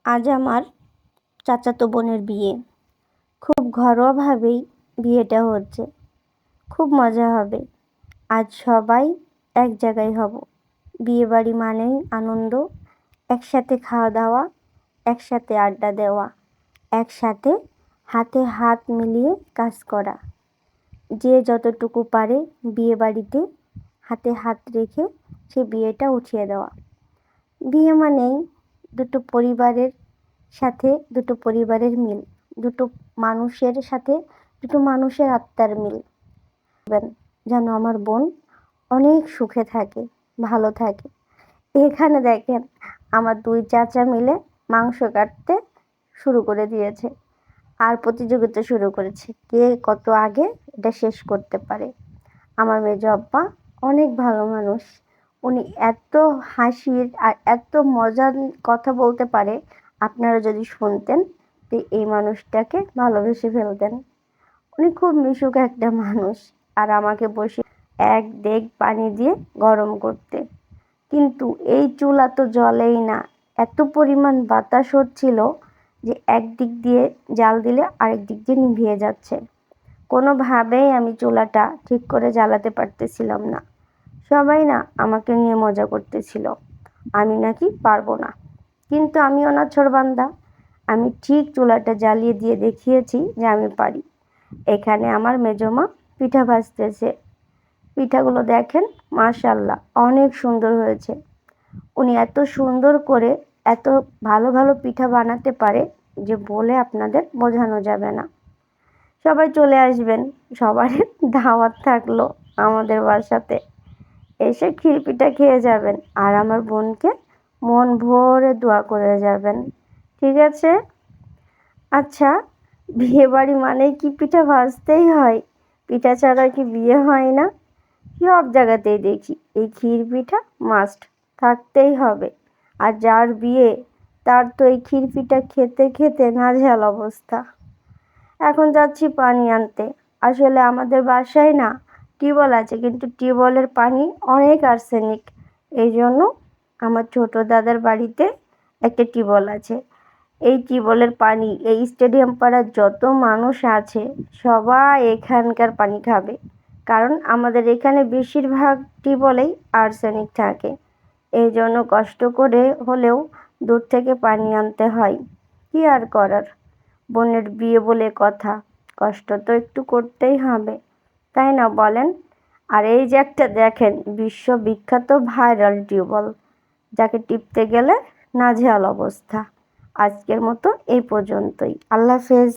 আজ আমার চাচাতো বোনের বিয়ে। খুব ঘরোয়াভাবেই বিয়েটা হচ্ছে। খুব মজা হবে। আজ সবাই এক জায়গায় হব। বিয়েবাড়ি মানেই আনন্দ, একসাথে খাওয়া দাওয়া, একসাথে আড্ডা দেওয়া, একসাথে হাতে হাত মিলিয়ে কাজ করা। যে যতটুকু পারে বিয়েবাড়িতে হাতে হাত রেখে সে বিয়েটা উঠিয়ে দেওয়া। বিয়ে মানেই দুটো পরিবারের সাথে দুটো পরিবারের মিল, দুটো মানুষের সাথে দুটো মানুষের আত্মার মিল। যেন আমার বোন অনেক সুখে থাকে, ভালো থাকে। এখানে দেখেন আমার দুই চাচা মিলে মাংস কাটতে শুরু করে দিয়েছে আর প্রতিযোগিতা শুরু করেছে কে কত আগে এটা শেষ করতে পারে। আমার মেজো আব্বা অনেক ভালো মানুষ। উনি এত হাসির আর এত মজার কথা বলতে পারে, আপনারা যদি শুনতেন তো এই মানুষটাকে ভালোবেসে ফেলতেন। উনি খুব মিশুক একটা মানুষ। আর আমাকে বসে এক ডেক পানি দিয়ে গরম করতে, কিন্তু এই চুলা তো জ্বলেই না। এত পরিমাণ বাতাস হচ্ছিল যে একদিক দিয়ে জাল দিলে আরেক দিক দিয়ে নিভিয়ে যাচ্ছে। কোনোভাবেই আমি চুলাটা ঠিক করে জ্বালাতে পারতেছিলাম না। সবাই না আমাকে নিয়ে মজা করতেছিল, আমি নাকি পারবো না। কিন্তু আমি অনাছোড়বান্দা, আমি ঠিক চুলাটা জ্বালিয়ে দিয়ে দেখিয়েছি যে আমি পারি। এখানে আমার মেজমা পিঠা ভাজতেছে। পিঠাগুলো দেখেন, মাশাআল্লাহ অনেক সুন্দর হয়েছে। উনি এত সুন্দর করে এত ভালো ভালো পিঠা বানাতে পারে যে বলে আপনাদের বোঝানো যাবে না। সবাই চলে আসবেন, সবারই দাওয়াত থাকলো আমাদের বাসাতে। এসে ক্ষীর পিঠা খেয়ে যাবেন আর আমার বোনকে মন ভরে দোয়া করে যাবেন, ঠিক আছে? আচ্ছা, বিয়ে বাড়ি মানেই কি পিঠা ভাজতেই হয়? পিঠা ছাড়া কি বিয়ে হয় না? সব জায়গাতেই দেখি এই ক্ষীর পিঠা মাস্ট থাকতেই হবে। আর যার বিয়ে তার তো এই ক্ষীর পিঠা খেতে খেতে নাজেহাল অবস্থা। এখন যাচ্ছি পানি আনতে। আসলে আমাদের বাসায় না টিউবওয়েল আছে, কিন্তু টিউবওয়েলের পানি অনেক আর্সেনিক। এই জন্য আমার ছোট দাদার বাড়িতে একটা টিউবওয়েল আছে। এই টিউবওয়েলের পানি এই স্টেডিয়াম পাড়ার যত মানুষ আছে সবাই এখানকার পানি খাবে, কারণ আমাদের এখানে বেশিরভাগ টিউবওয়েলেই আর্সেনিক থাকে। এই জন্য কষ্ট করে হলেও দূর থেকে পানি আনতে হয়। কি আর করার, বোনের বিয়ে বলে কথা, কষ্ট তো একটু করতেই হবে, তাই না বলেন? আর এই যে একটা দেখেন বিশ্ববিখ্যাত ভাইরাল টিউবওয়েল, যাকে টিপতে গেলে নাজেহাল অবস্থা। আজকের মতো এই পর্যন্তই। আল্লাহ হাফেজ।